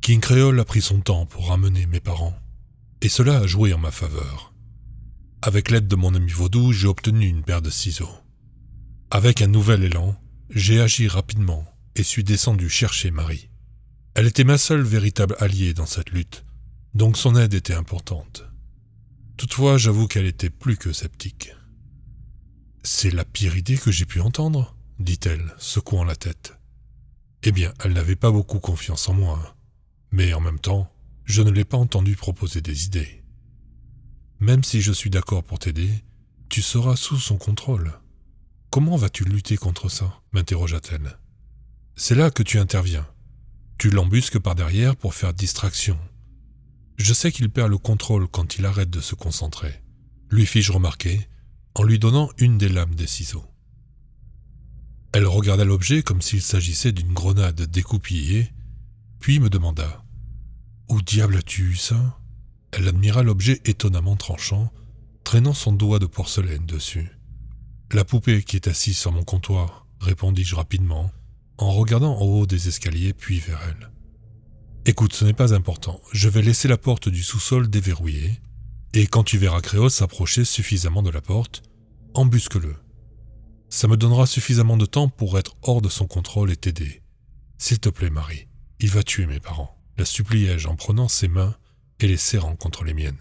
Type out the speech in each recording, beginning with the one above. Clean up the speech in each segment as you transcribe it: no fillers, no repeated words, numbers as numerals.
King Créole a pris son temps pour ramener mes parents, et cela a joué en ma faveur. Avec l'aide de mon ami vaudou, j'ai obtenu une paire de ciseaux. Avec un nouvel élan, j'ai agi rapidement et suis descendu chercher Marie. Elle était ma seule véritable alliée dans cette lutte, donc son aide était importante. Toutefois, j'avoue qu'elle était plus que sceptique. « C'est la pire idée que j'ai pu entendre ?» dit-elle, secouant la tête. Eh bien, elle n'avait pas beaucoup confiance en moi, mais en même temps, je ne l'ai pas entendu proposer des idées. « Même si je suis d'accord pour t'aider, tu seras sous son contrôle. Comment vas-tu lutter contre ça ?» m'interrogea-t-elle. « C'est là que tu interviens. Tu l'embusques par derrière pour faire distraction. Je sais qu'il perd le contrôle quand il arrête de se concentrer, » lui fis-je remarquer, en lui donnant une des lames des ciseaux. Elle regarda l'objet comme s'il s'agissait d'une grenade découpillée, puis me demanda « Où diable as-tu eu ça ?» Elle admira l'objet étonnamment tranchant, traînant son doigt de porcelaine dessus. « La poupée qui est assise sur mon comptoir », répondis-je rapidement, en regardant en haut des escaliers puis vers elle. « Écoute, ce n'est pas important, je vais laisser la porte du sous-sol déverrouillée, et quand tu verras Créole s'approcher suffisamment de la porte, embusque-le. Ça me donnera suffisamment de temps pour être hors de son contrôle et t'aider. S'il te plaît, Marie, il va tuer mes parents, » la suppliai-je en prenant ses mains et les serrant contre les miennes.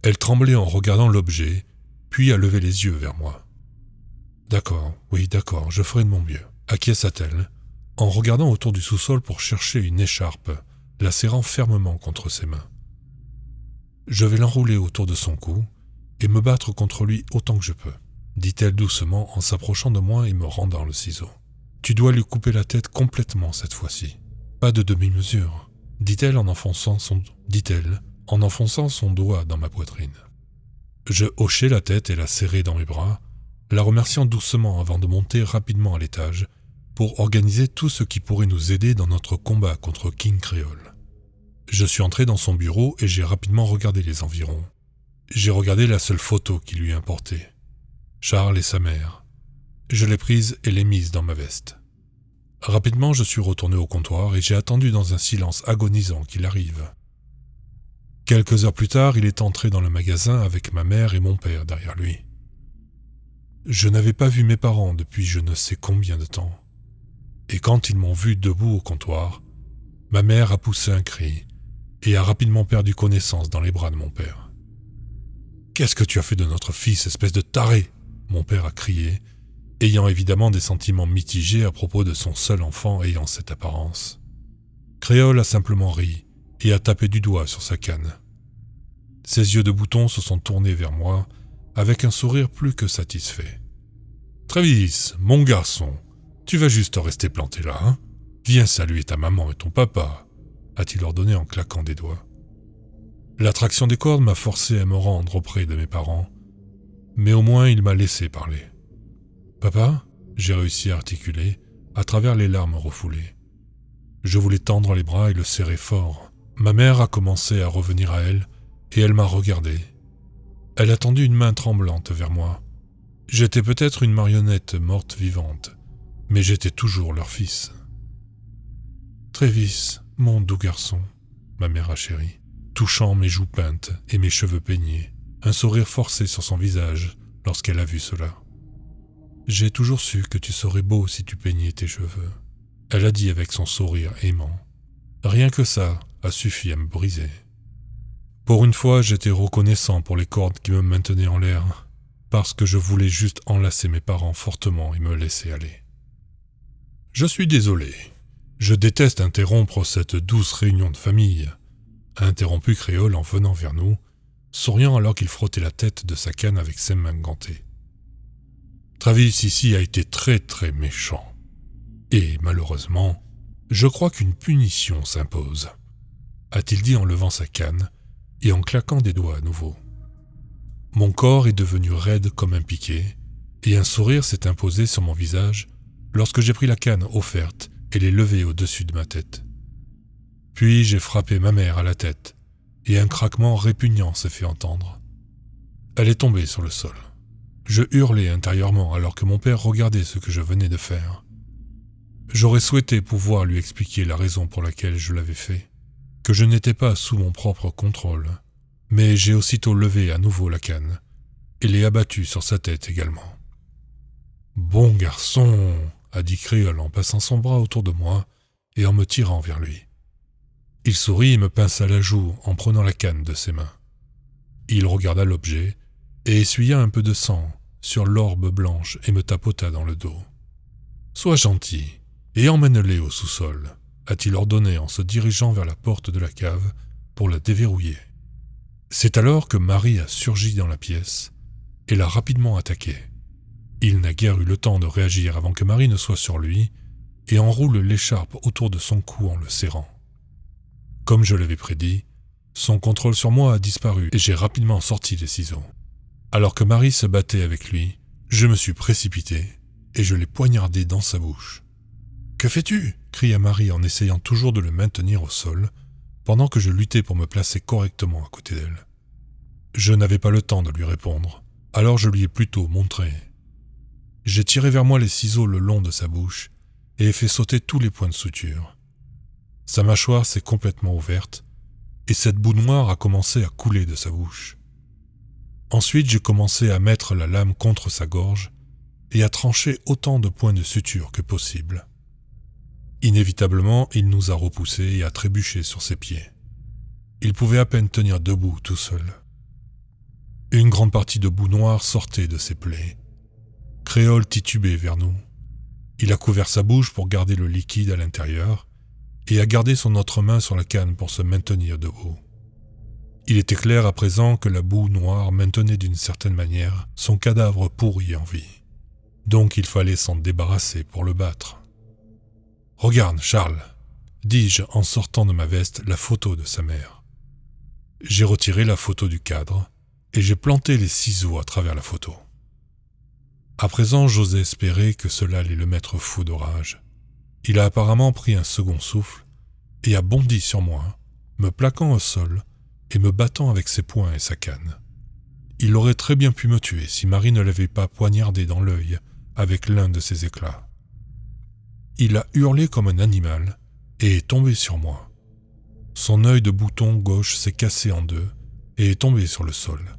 Elle tremblait en regardant l'objet, puis a levé les yeux vers moi. « D'accord, oui, d'accord, je ferai de mon mieux, » acquiesça-t-elle, en regardant autour du sous-sol pour chercher une écharpe, la serrant fermement contre ses mains. Je vais l'enrouler autour de son cou et me battre contre lui autant que je peux, dit-elle doucement en s'approchant de moi et me rendant le ciseau. Tu dois lui couper la tête complètement cette fois-ci. Pas de demi-mesure, dit-elle en enfonçant son doigt dans ma poitrine. Je hochai la tête et la serrai dans mes bras, la remerciant doucement avant de monter rapidement à l'étage pour organiser tout ce qui pourrait nous aider dans notre combat contre King Créole. Je suis entré dans son bureau et j'ai rapidement regardé les environs. J'ai regardé la seule photo qui lui importait. Charles et sa mère. Je l'ai prise et l'ai mise dans ma veste. Rapidement, je suis retourné au comptoir et j'ai attendu dans un silence agonisant qu'il arrive. Quelques heures plus tard, il est entré dans le magasin avec ma mère et mon père derrière lui. Je n'avais pas vu mes parents depuis je ne sais combien de temps. Et quand ils m'ont vu debout au comptoir, ma mère a poussé un cri et a rapidement perdu connaissance dans les bras de mon père. « Qu'est-ce que tu as fait de notre fils, espèce de taré ?» mon père a crié, ayant évidemment des sentiments mitigés à propos de son seul enfant ayant cette apparence. Créole a simplement ri et a tapé du doigt sur sa canne. Ses yeux de bouton se sont tournés vers moi avec un sourire plus que satisfait. « Travis, mon garçon, tu vas juste rester planté là, hein? Viens saluer ta maman et ton papa, » a-t-il ordonné en claquant des doigts. L'attraction des cordes m'a forcé à me rendre auprès de mes parents, mais au moins il m'a laissé parler. « Papa ?» j'ai réussi à articuler, à travers les larmes refoulées. Je voulais tendre les bras et le serrer fort. Ma mère a commencé à revenir à elle, et elle m'a regardé. Elle a tendu une main tremblante vers moi. J'étais peut-être une marionnette morte vivante, mais j'étais toujours leur fils. « Travis, mon doux garçon, » ma mère a chéri, touchant mes joues peintes et mes cheveux peignés, un sourire forcé sur son visage lorsqu'elle a vu cela. « J'ai toujours su que tu serais beau si tu peignais tes cheveux, » elle a dit avec son sourire aimant. Rien que ça a suffi à me briser. Pour une fois, j'étais reconnaissant pour les cordes qui me maintenaient en l'air, parce que je voulais juste enlacer mes parents fortement et me laisser aller. « Je suis désolé. Je déteste interrompre cette douce réunion de famille, » a interrompu Créole en venant vers nous, souriant alors qu'il frottait la tête de sa canne avec ses mains gantées. Travis ici a été très très méchant. Et malheureusement, je crois qu'une punition s'impose, a-t-il dit en levant sa canne et en claquant des doigts à nouveau. Mon corps est devenu raide comme un piquet, et un sourire s'est imposé sur mon visage lorsque j'ai pris la canne offerte et l'ai levée au-dessus de ma tête. Puis j'ai frappé ma mère à la tête, et un craquement répugnant s'est fait entendre. Elle est tombée sur le sol. Je hurlai intérieurement alors que mon père regardait ce que je venais de faire. J'aurais souhaité pouvoir lui expliquer la raison pour laquelle je l'avais fait, que je n'étais pas sous mon propre contrôle, mais j'ai aussitôt levé à nouveau la canne et l'ai abattue sur sa tête également. « Bon garçon !» a dit Créole en passant son bras autour de moi et en me tirant vers lui. Il sourit et me pinça la joue en prenant la canne de ses mains. Il regarda l'objet et essuya un peu de sang sur l'orbe blanche et me tapota dans le dos. « Sois gentil et emmène-les au sous-sol », a-t-il ordonné en se dirigeant vers la porte de la cave pour la déverrouiller. C'est alors que Marie a surgi dans la pièce et l'a rapidement attaqué. Il n'a guère eu le temps de réagir avant que Marie ne soit sur lui et enroule l'écharpe autour de son cou en le serrant. Comme je l'avais prédit, son contrôle sur moi a disparu et j'ai rapidement sorti les ciseaux. Alors que Marie se battait avec lui, je me suis précipité et je l'ai poignardé dans sa bouche. « Que fais-tu » cria Marie en essayant toujours de le maintenir au sol, pendant que je luttais pour me placer correctement à côté d'elle. Je n'avais pas le temps de lui répondre, alors je lui ai plutôt montré. J'ai tiré vers moi les ciseaux le long de sa bouche et ai fait sauter tous les points de suture. Sa mâchoire s'est complètement ouverte et cette boue noire a commencé à couler de sa bouche. Ensuite, j'ai commencé à mettre la lame contre sa gorge et à trancher autant de points de suture que possible. Inévitablement, il nous a repoussés et a trébuché sur ses pieds. Il pouvait à peine tenir debout tout seul. Une grande partie de boue noire sortait de ses plaies. Créole titubait vers nous. Il a couvert sa bouche pour garder le liquide à l'intérieur et a gardé son autre main sur la canne pour se maintenir debout. Il était clair à présent que la boue noire maintenait d'une certaine manière son cadavre pourri en vie. Donc il fallait s'en débarrasser pour le battre. « Regarde, Charles !» dis-je en sortant de ma veste la photo de sa mère. J'ai retiré la photo du cadre et j'ai planté les ciseaux à travers la photo. À présent, j'osais espérer que cela allait le mettre fou de rage. Il a apparemment pris un second souffle et a bondi sur moi, me plaquant au sol et me battant avec ses poings et sa canne. Il aurait très bien pu me tuer si Marie ne l'avait pas poignardé dans l'œil avec l'un de ses éclats. Il a hurlé comme un animal et est tombé sur moi. Son œil de bouton gauche s'est cassé en deux et est tombé sur le sol.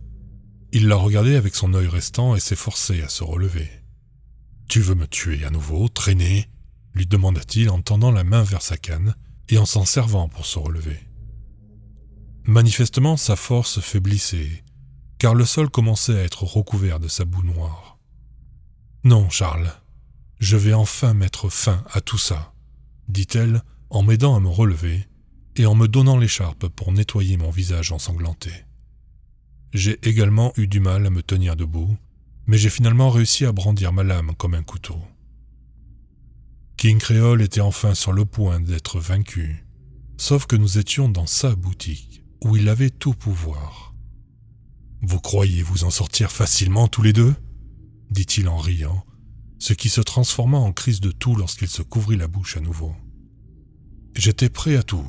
Il l'a regardé avec son œil restant et s'est forcé à se relever. « Tu veux me tuer à nouveau, traîner ?» lui demanda-t-il en tendant la main vers sa canne et en s'en servant pour se relever. Manifestement, sa force faiblissait, car le sol commençait à être recouvert de sa boue noire. « Non, Charles, je vais enfin mettre fin à tout ça, » dit-elle en m'aidant à me relever et en me donnant l'écharpe pour nettoyer mon visage ensanglanté. J'ai également eu du mal à me tenir debout, mais j'ai finalement réussi à brandir ma lame comme un couteau. King Créole était enfin sur le point d'être vaincu, sauf que nous étions dans sa boutique, où il avait tout pouvoir. « Vous croyez vous en sortir facilement tous les deux ?» dit-il en riant, ce qui se transforma en crise de toux lorsqu'il se couvrit la bouche à nouveau. J'étais prêt à tout,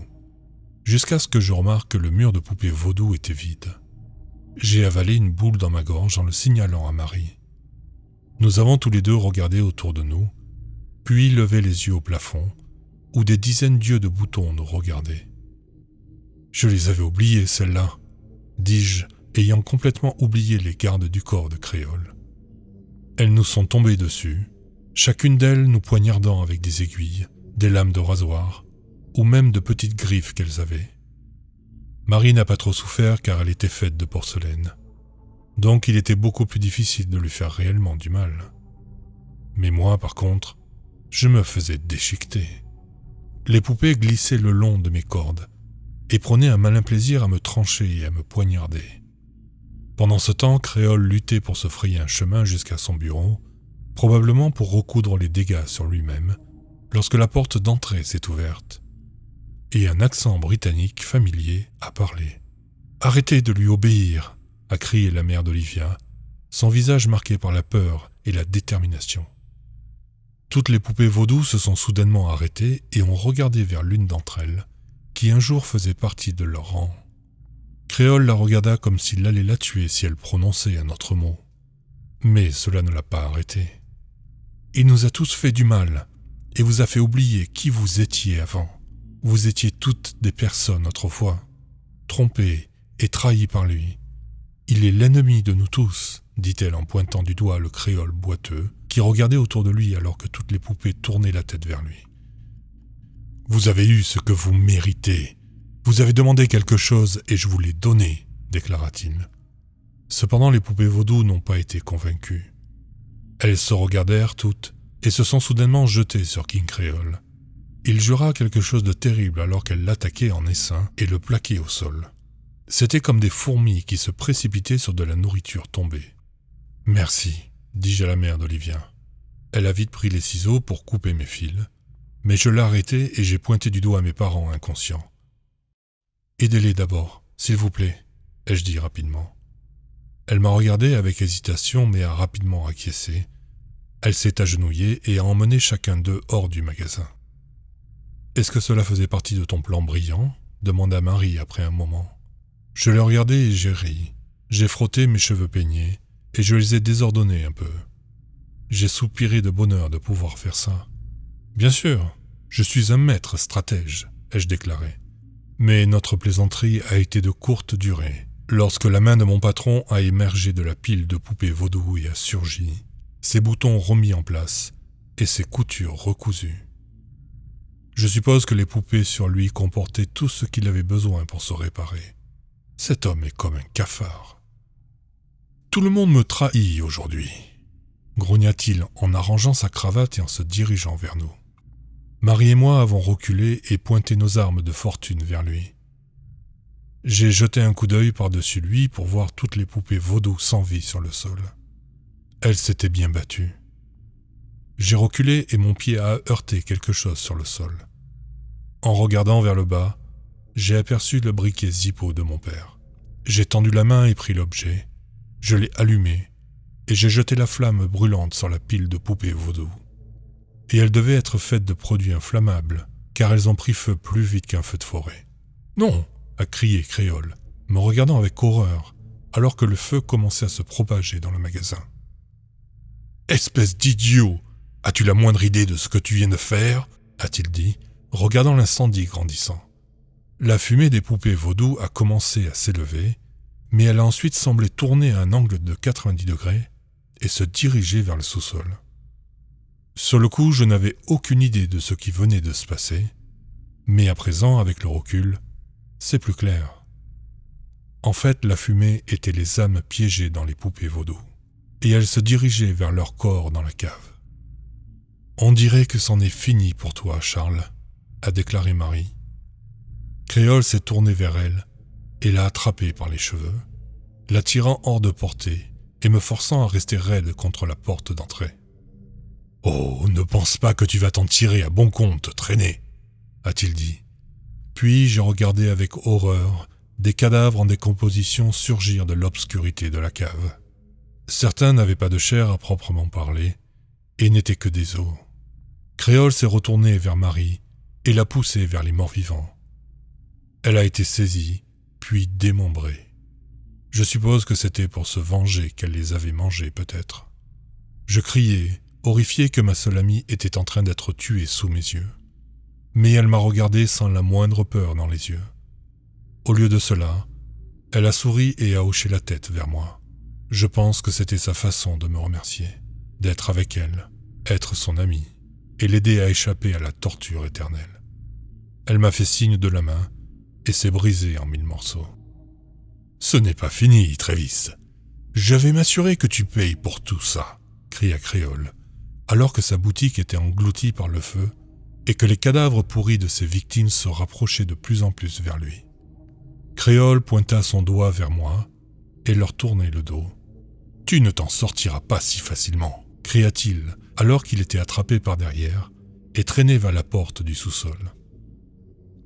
jusqu'à ce que je remarque que le mur de poupée vaudou était vide. J'ai avalé une boule dans ma gorge en le signalant à Marie. Nous avons tous les deux regardé autour de nous, puis levé les yeux au plafond, où des dizaines d'yeux de boutons nous regardaient. « Je les avais oubliés, celles-là, » dis-je, ayant complètement oublié les gardes du corps de Créole. Elles nous sont tombées dessus, chacune d'elles nous poignardant avec des aiguilles, des lames de rasoir, ou même de petites griffes qu'elles avaient. Marie n'a pas trop souffert car elle était faite de porcelaine. Donc il était beaucoup plus difficile de lui faire réellement du mal. Mais moi, par contre, je me faisais déchiqueter. Les poupées glissaient le long de mes cordes et prenaient un malin plaisir à me trancher et à me poignarder. Pendant ce temps, Créole luttait pour se frayer un chemin jusqu'à son bureau, probablement pour recoudre les dégâts sur lui-même, lorsque la porte d'entrée s'est ouverte. Et un accent britannique familier a parlé. « Arrêtez de lui obéir !» a crié la mère d'Olivia, son visage marqué par la peur et la détermination. Toutes les poupées vaudou se sont soudainement arrêtées et ont regardé vers l'une d'entre elles, qui un jour faisait partie de leur rang. Créole la regarda comme s'il allait la tuer si elle prononçait un autre mot. Mais cela ne l'a pas arrêtée. « Il nous a tous fait du mal et vous a fait oublier qui vous étiez avant. Vous étiez toutes des personnes autrefois, trompées et trahies par lui. Il est l'ennemi de nous tous, dit-elle en pointant du doigt le créole boiteux, qui regardait autour de lui alors que toutes les poupées tournaient la tête vers lui. Vous avez eu ce que vous méritez. Vous avez demandé quelque chose et je vous l'ai donné, déclara-t-il. Cependant, les poupées vaudou n'ont pas été convaincues. Elles se regardèrent toutes et se sont soudainement jetées sur King Créole. Il jura quelque chose de terrible alors qu'elle l'attaquait en essaim et le plaquait au sol. C'était comme des fourmis qui se précipitaient sur de la nourriture tombée. « Merci », dis-je à la mère d'Olivia. Elle a vite pris les ciseaux pour couper mes fils, mais je l'ai arrêtée et j'ai pointé du doigt à mes parents inconscients. « Aidez-les d'abord, s'il vous plaît », ai-je dit rapidement. Elle m'a regardé avec hésitation mais a rapidement acquiescé. Elle s'est agenouillée et a emmené chacun d'eux hors du magasin. « Est-ce que cela faisait partie de ton plan brillant ?» demanda Marie après un moment. Je l'ai regardé et j'ai ri. J'ai frotté mes cheveux peignés et je les ai désordonnés un peu. J'ai soupiré de bonheur de pouvoir faire ça. « Bien sûr, je suis un maître stratège », ai-je déclaré. Mais notre plaisanterie a été de courte durée. Lorsque la main de mon patron a émergé de la pile de poupées vaudou et a surgi, ses boutons remis en place et ses coutures recousues. Je suppose que les poupées sur lui comportaient tout ce qu'il avait besoin pour se réparer. Cet homme est comme un cafard. « Tout le monde me trahit aujourd'hui », grogna-t-il en arrangeant sa cravate et en se dirigeant vers nous. Marie et moi avons reculé et pointé nos armes de fortune vers lui. J'ai jeté un coup d'œil par-dessus lui pour voir toutes les poupées vaudou sans vie sur le sol. Elles s'étaient bien battues. J'ai reculé et mon pied a heurté quelque chose sur le sol. En regardant vers le bas, j'ai aperçu le briquet Zippo de mon père. J'ai tendu la main et pris l'objet. Je l'ai allumé et j'ai jeté la flamme brûlante sur la pile de poupées vaudou. Et elles devaient être faites de produits inflammables, car elles ont pris feu plus vite qu'un feu de forêt. « Non !» a crié Créole, me regardant avec horreur, alors que le feu commençait à se propager dans le magasin. « Espèce d'idiot ! As-tu la moindre idée de ce que tu viens de faire ?» a-t-il dit, regardant l'incendie grandissant. La fumée des poupées vaudou a commencé à s'élever, mais elle a ensuite semblé tourner à un angle de 90 degrés et se diriger vers le sous-sol. Sur le coup, je n'avais aucune idée de ce qui venait de se passer, mais à présent, avec le recul, c'est plus clair. En fait, la fumée était les âmes piégées dans les poupées vaudou, et elles se dirigeaient vers leur corps dans la cave. « On dirait que c'en est fini pour toi, Charles », a déclaré Marie. Créole s'est tourné vers elle et l'a attrapée par les cheveux, la tirant hors de portée et me forçant à rester raide contre la porte d'entrée. « Oh, ne pense pas que tu vas t'en tirer à bon compte, traîner !» a-t-il dit. Puis j'ai regardé avec horreur des cadavres en décomposition surgir de l'obscurité de la cave. Certains n'avaient pas de chair à proprement parler et n'étaient que des os. Créole s'est retournée vers Marie et l'a poussée vers les morts-vivants. Elle a été saisie, puis démembrée. Je suppose que c'était pour se venger qu'elle les avait mangés, peut-être. Je criai, horrifié que ma seule amie était en train d'être tuée sous mes yeux. Mais elle m'a regardé sans la moindre peur dans les yeux. Au lieu de cela, elle a souri et a hoché la tête vers moi. Je pense que c'était sa façon de me remercier, d'être avec elle, être son amie, et l'aider à échapper à la torture éternelle. Elle m'a fait signe de la main et s'est brisée en 1000 morceaux. « Ce n'est pas fini, Travis. Je vais m'assurer que tu payes pour tout ça, » cria Créole, alors que sa boutique était engloutie par le feu et que les cadavres pourris de ses victimes se rapprochaient de plus en plus vers lui. Créole pointa son doigt vers moi et leur tournait le dos. « Tu ne t'en sortiras pas si facilement !» cria-t-il alors qu'il était attrapé par derrière et traîné vers la porte du sous-sol.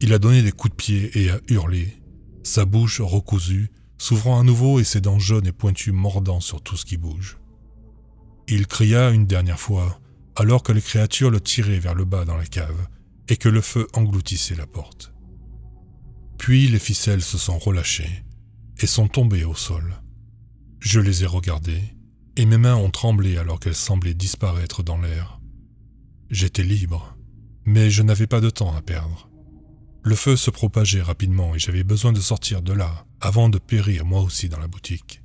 Il a donné des coups de pied et a hurlé, sa bouche recousue, s'ouvrant à nouveau et ses dents jaunes et pointues mordant sur tout ce qui bouge. Il cria une dernière fois, alors que les créatures le tiraient vers le bas dans la cave et que le feu engloutissait la porte. Puis les ficelles se sont relâchées et sont tombées au sol. Je les ai regardées et mes mains ont tremblé alors qu'elles semblaient disparaître dans l'air. J'étais libre, mais je n'avais pas de temps à perdre. Le feu se propageait rapidement et j'avais besoin de sortir de là avant de périr moi aussi dans la boutique.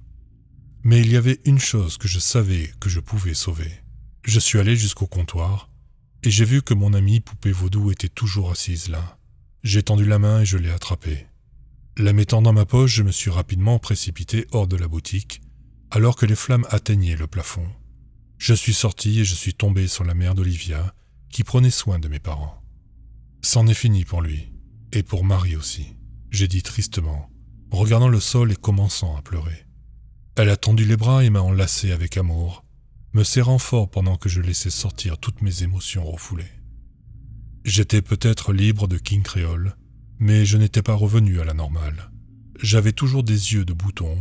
Mais il y avait une chose que je savais que je pouvais sauver. Je suis allé jusqu'au comptoir et j'ai vu que mon amie poupée vaudou était toujours assise là. J'ai tendu la main et je l'ai attrapée. La mettant dans ma poche, je me suis rapidement précipité hors de la boutique alors que les flammes atteignaient le plafond. Je suis sorti et je suis tombé sur la mère d'Olivia qui prenait soin de mes parents. C'en est fini pour lui, et pour Marie aussi, j'ai dit tristement, regardant le sol et commençant à pleurer. Elle a tendu les bras et m'a enlacé avec amour, me serrant fort pendant que je laissais sortir toutes mes émotions refoulées. J'étais peut-être libre de King Créole, mais je n'étais pas revenu à la normale. J'avais toujours des yeux de bouton,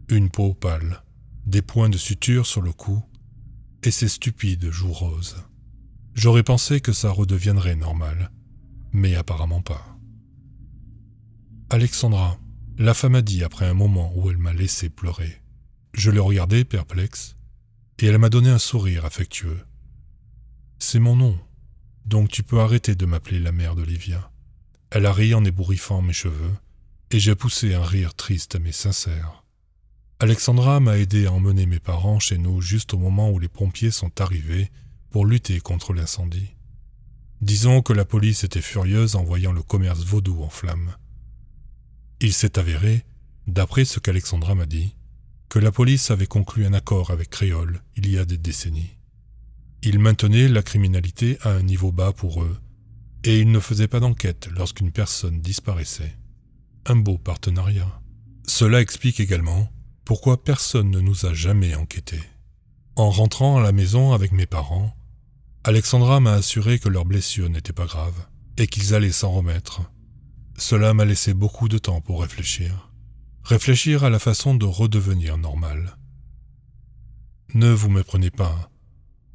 une peau pâle, des points de suture sur le cou et ces stupides joues roses. J'aurais pensé que ça redeviendrait normal, mais apparemment pas. Alexandra, la femme a dit après un moment où elle m'a laissé pleurer. Je l'ai regardée perplexe et elle m'a donné un sourire affectueux. C'est mon nom, donc tu peux arrêter de m'appeler la mère d'Olivia. Elle a ri en ébouriffant mes cheveux et j'ai poussé un rire triste mais sincère. Alexandra m'a aidé à emmener mes parents chez nous juste au moment où les pompiers sont arrivés pour lutter contre l'incendie. Disons que la police était furieuse en voyant le commerce vaudou en flammes. Il s'est avéré, d'après ce qu'Alexandra m'a dit, que la police avait conclu un accord avec Créole il y a des décennies. Ils maintenaient la criminalité à un niveau bas pour eux, et ils ne faisaient pas d'enquête lorsqu'une personne disparaissait. Un beau partenariat. Cela explique également pourquoi personne ne nous a jamais enquêtés. En rentrant à la maison avec mes parents, Alexandra m'a assuré que leurs blessures n'étaient pas graves et qu'ils allaient s'en remettre. Cela m'a laissé beaucoup de temps pour réfléchir. Réfléchir à la façon de redevenir normal. Ne vous méprenez pas.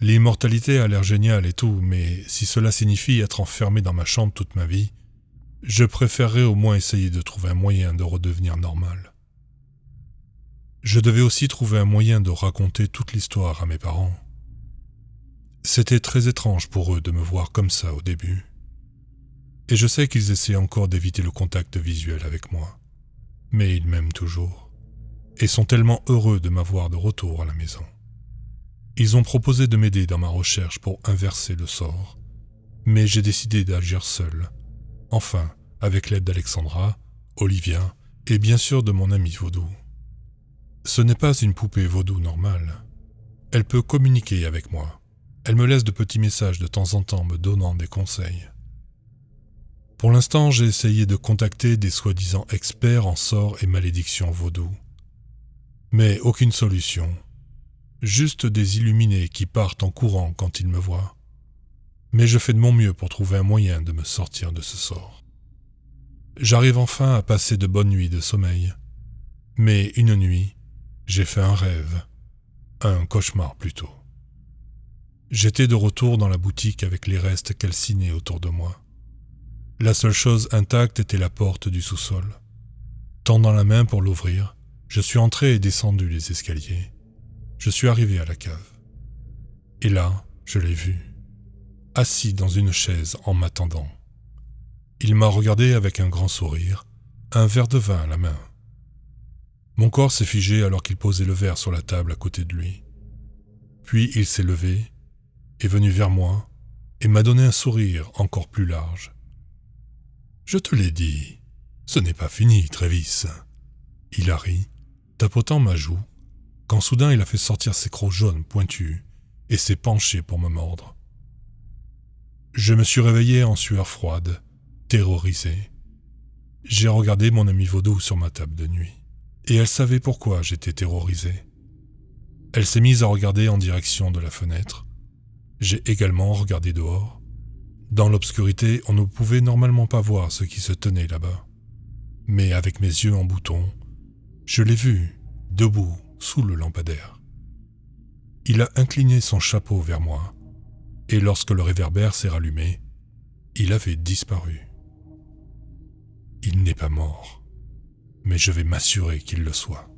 L'immortalité a l'air géniale et tout, mais si cela signifie être enfermé dans ma chambre toute ma vie, je préférerais au moins essayer de trouver un moyen de redevenir normal. Je devais aussi trouver un moyen de raconter toute l'histoire à mes parents. C'était très étrange pour eux de me voir comme ça au début. Et je sais qu'ils essaient encore d'éviter le contact visuel avec moi. Mais ils m'aiment toujours. Et sont tellement heureux de m'avoir de retour à la maison. Ils ont proposé de m'aider dans ma recherche pour inverser le sort. Mais j'ai décidé d'agir seul. Enfin, avec l'aide d'Alexandra, Olivia et bien sûr de mon ami vaudou. Ce n'est pas une poupée vaudou normale. Elle peut communiquer avec moi. Elle me laisse de petits messages de temps en temps me donnant des conseils. Pour l'instant, j'ai essayé de contacter des soi-disant experts en sorts et malédictions vaudou. Mais aucune solution. Juste des illuminés qui partent en courant quand ils me voient. Mais je fais de mon mieux pour trouver un moyen de me sortir de ce sort. J'arrive enfin à passer de bonnes nuits de sommeil. Mais une nuit, j'ai fait un rêve. Un cauchemar plutôt. J'étais de retour dans la boutique avec les restes calcinés autour de moi. La seule chose intacte était la porte du sous-sol. Tendant la main pour l'ouvrir, je suis entré et descendu les escaliers. Je suis arrivé à la cave. Et là, je l'ai vu, assis dans une chaise en m'attendant. Il m'a regardé avec un grand sourire, un verre de vin à la main. Mon corps s'est figé alors qu'il posait le verre sur la table à côté de lui. Puis il s'est levé, est venu vers moi et m'a donné un sourire encore plus large. « Je te l'ai dit, ce n'est pas fini, Travis. » Il a ri, tapotant ma joue, quand soudain il a fait sortir ses crocs jaunes pointus et s'est penché pour me mordre. Je me suis réveillé en sueur froide, terrorisé. J'ai regardé mon ami vaudou sur ma table de nuit. Et elle savait pourquoi j'étais terrorisé. Elle s'est mise à regarder en direction de la fenêtre. J'ai également regardé dehors. Dans l'obscurité, on ne pouvait normalement pas voir ce qui se tenait là-bas. Mais avec mes yeux en bouton, je l'ai vu, debout, sous le lampadaire. Il a incliné son chapeau vers moi, et lorsque le réverbère s'est rallumé, il avait disparu. Il n'est pas mort, mais je vais m'assurer qu'il le soit.